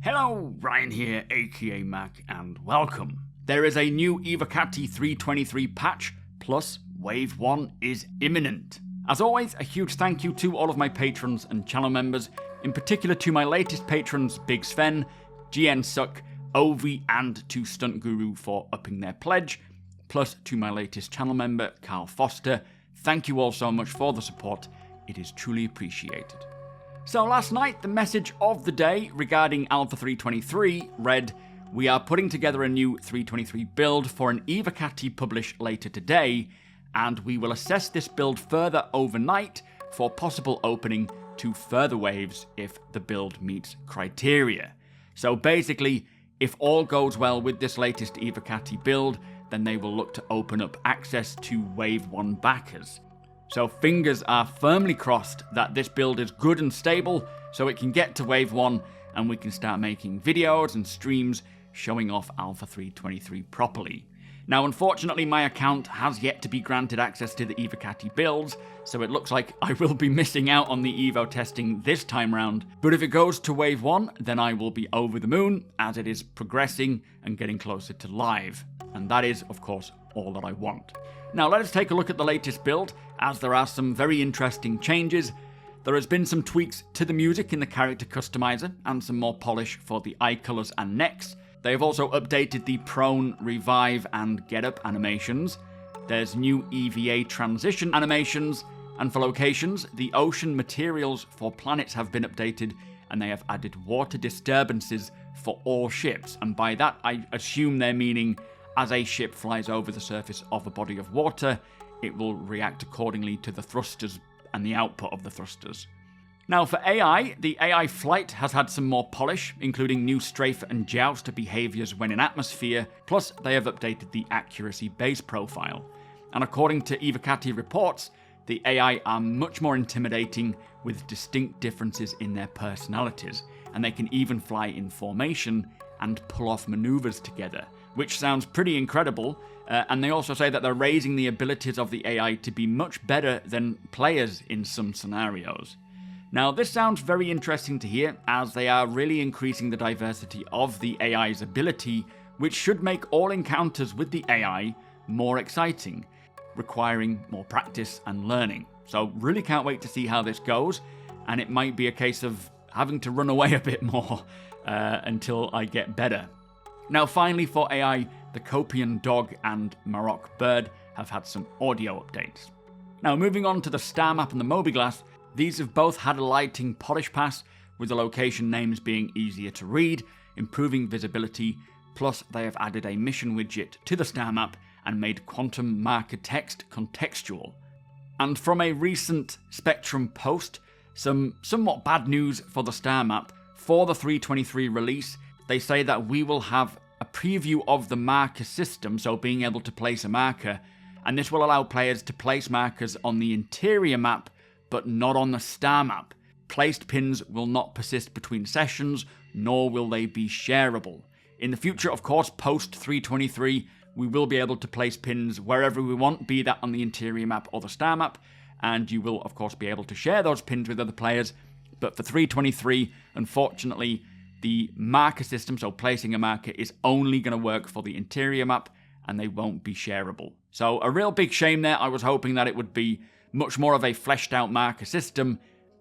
Hello, Ryan here, aka Mac, and welcome. There is a new Evocati 323 patch, plus Wave 1 is imminent. As always, a huge thank you to all of my patrons and channel members, in particular to my latest patrons Big Sven, GN Suck, Ovi, and to Stunt Guru for upping their pledge, plus to my latest channel member Carl Foster. Thank you all so much for the support, it is truly appreciated. So last night, the message of the day regarding Alpha 323 read, "We are putting together a new 323 build for an Evocati published later today, and we will assess this build further overnight for possible opening to further waves if the build meets criteria." So basically, if all goes well with this latest Evocati build, then they will look to open up access to Wave 1 backers. So fingers are firmly crossed that this build is good and stable so it can get to Wave 1 and we can start making videos and streams showing off Alpha 323 properly. Now unfortunately my account has yet to be granted access to the Evocati builds, so it looks like I will be missing out on the Evo testing this time round, but if it goes to Wave 1 then I will be over the moon as it is progressing and getting closer to live, and that is of course all that I want. Now let us take a look at the latest build, as there are some very interesting changes. There has been some tweaks to the music in the character customizer, and some more polish for the eye colours and necks. They have also updated the prone, revive and get up animations. There's new EVA transition animations, and for locations, the ocean materials for planets have been updated, and they have added water disturbances for all ships, and by that I assume they're meaning as a ship flies over the surface of a body of water, it will react accordingly to the thrusters and the output of the thrusters. Now for AI, the AI flight has had some more polish, including new strafe and joust behaviours when in atmosphere, plus they have updated the accuracy base profile. And according to Evocati reports, the AI are much more intimidating with distinct differences in their personalities, and they can even fly in formation and pull off manoeuvres together, which sounds pretty incredible, and they also say that they're raising the abilities of the AI to be much better than players in some scenarios. Now this sounds very interesting to hear, as they are really increasing the diversity of the AI's ability, which should make all encounters with the AI more exciting, requiring more practice and learning. So really can't wait to see how this goes, and it might be a case of having to run away a bit more until I get better. Now finally for AI, the Copian dog and Maroc bird have had some audio updates. Now moving on to the star map and the MobiGlass, these have both had a lighting polish pass, with the location names being easier to read, improving visibility, plus they have added a mission widget to the star map and made quantum marker text contextual. And from a recent Spectrum post, some somewhat bad news for the star map. For the 323 release, they say that we will have a preview of the marker system, so being able to place a marker, and this will allow players to place markers on the interior map, but not on the star map. Placed pins will not persist between sessions, nor will they be shareable. In the future, of course, post 323, we will be able to place pins wherever we want, be that on the interior map or the star map, and you will, of course, be able to share those pins with other players. But for 323, unfortunately, the marker system, so placing a marker, is only going to work for the interior map, and they won't be shareable. So a real big shame there. I was hoping that it would be much more of a fleshed out marker system,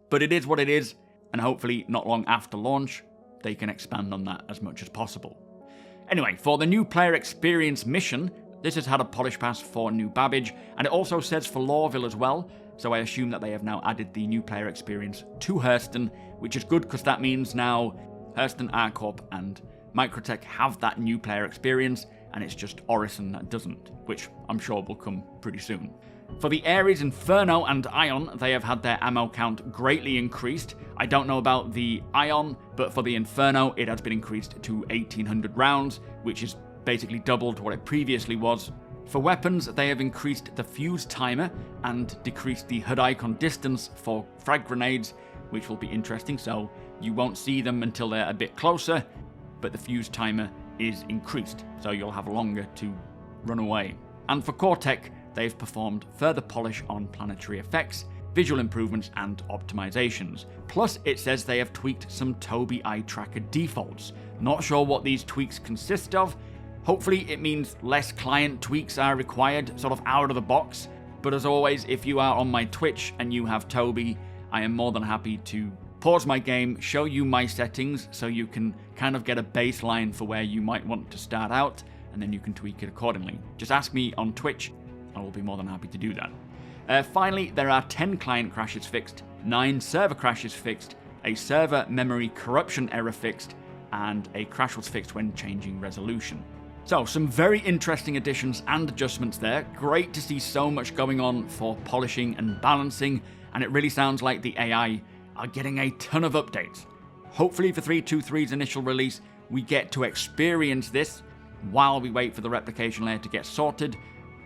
but it is what it is, and hopefully not long after launch, they can expand on that as much as possible. Anyway, for the new player experience mission, this has had a polish pass for New Babbage, and it also says for Lorville as well, so I assume that they have now added the new player experience to Hurston, which is good because that means now Hurston, Arcorp and Microtech have that new player experience, and it's just Orison that doesn't, which I'm sure will come pretty soon. For the Ares, Inferno and Ion, they have had their ammo count greatly increased. I don't know about the Ion, but for the Inferno it has been increased to 1800 rounds, which is basically doubled what it previously was. For weapons, they have increased the fuse timer and decreased the HUD icon distance for frag grenades, which will be interesting, so you won't see them until they're a bit closer, but the fuse timer is increased, so you'll have longer to run away. And for core tech, they've performed further polish on planetary effects, visual improvements and optimizations. Plus, it says they have tweaked some TOBII eye tracker defaults. Not sure what these tweaks consist of. Hopefully it means less client tweaks are required, sort of out of the box. But as always, if you are on my Twitch and you have TOBII, I am more than happy to pause my game, show you my settings so you can kind of get a baseline for where you might want to start out, and then you can tweak it accordingly. Just ask me on Twitch, I will be more than happy to do that. Finally, there are 10 client crashes fixed, 9 server crashes fixed, a server memory corruption error fixed, and a crash was fixed when changing resolution. So, some very interesting additions and adjustments there. Great to see so much going on for polishing and balancing, and it really sounds like the AI are getting a ton of updates. Hopefully for 3.2.3's initial release, we get to experience this while we wait for the replication layer to get sorted,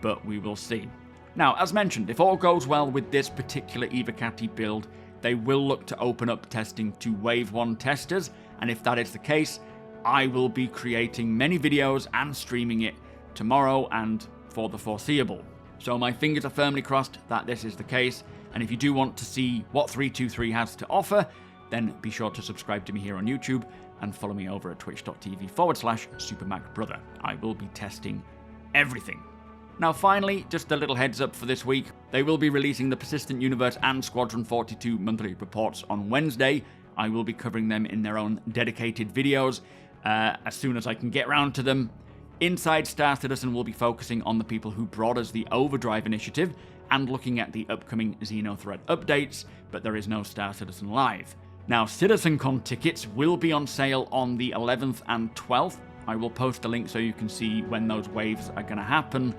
but we will see. Now, as mentioned, if all goes well with this particular Evocati build, they will look to open up testing to Wave 1 testers, and if that is the case, I will be creating many videos and streaming it tomorrow and for the foreseeable. So my fingers are firmly crossed that this is the case, and if you do want to see what 3.2.3 has to offer, then be sure to subscribe to me here on YouTube and follow me over at twitch.tv/SuperMacBrother. I will be testing everything. Now finally, just a little heads up for this week, they will be releasing the Persistent Universe and Squadron 42 monthly reports on Wednesday. I will be covering them in their own dedicated videos as soon as I can get round to them. Inside StarCitizen will be focusing on the people who brought us the Overdrive initiative and looking at the upcoming Xenothreat updates, but there is no StarCitizen Live. Now, CitizenCon tickets will be on sale on the 11th and 12th. I will post a link so you can see when those waves are going to happen.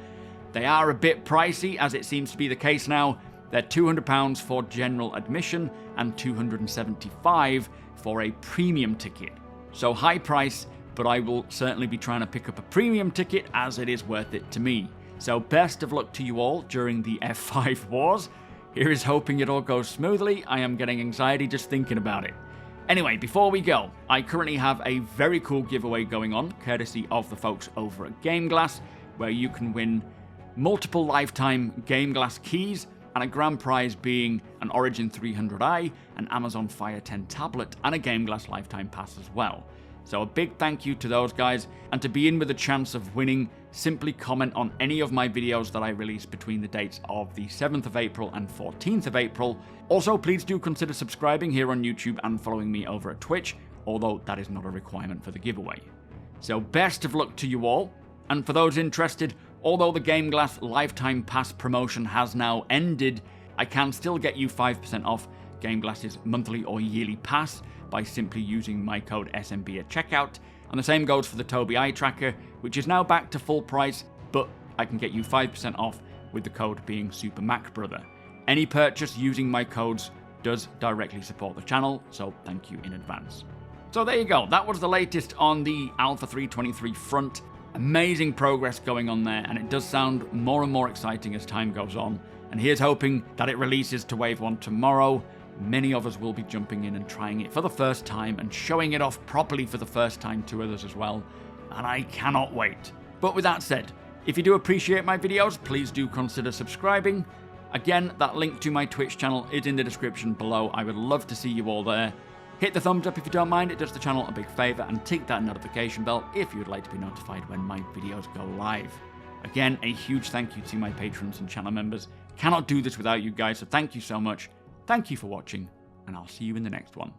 They are a bit pricey, as it seems to be the case now. They're £200 for general admission and $275 for a premium ticket. So high price, but I will certainly be trying to pick up a premium ticket as it is worth it to me. So best of luck to you all during the F5 wars. Here is hoping it all goes smoothly. I am getting anxiety just thinking about it. Anyway, before we go, I currently have a very cool giveaway going on, courtesy of the folks over at GameGlass, where you can win multiple lifetime GameGlass keys, and a grand prize being an Origin 300i, an Amazon Fire 10 tablet, and a GameGlass lifetime pass as well. So a big thank you to those guys, and to be in with a chance of winning, simply comment on any of my videos that I release between the dates of the 7th of April and 14th of April. Also, please do consider subscribing here on YouTube and following me over at Twitch, although that is not a requirement for the giveaway. So best of luck to you all, and for those interested, although the GameGlass Lifetime Pass promotion has now ended, I can still get you 5% off GameGlass's monthly or yearly pass by simply using my code SMB at checkout, and the same goes for the TOBII eye tracker, which is now back to full price, but I can get you 5% off with the code being SuperMacBrother. Any purchase using my codes does directly support the channel, so thank you in advance. So there you go, that was the latest on the Alpha 3.23 front. Amazing progress going on there, and it does sound more and more exciting as time goes on, and here's hoping that it releases to Wave 1 tomorrow. Many of us will be jumping in and trying it for the first time and showing it off properly for the first time to others as well, and I cannot wait. But with that said, if you do appreciate my videos, please do consider subscribing. Again, that link to my Twitch channel is in the description below. I would love to see you all there. Hit the thumbs up if you don't mind, it does the channel a big favour, and tick that notification bell if you would like to be notified when my videos go live. Again, a huge thank you to my patrons and channel members. Cannot do this without you guys, so thank you so much. Thank you for watching, and I'll see you in the next one.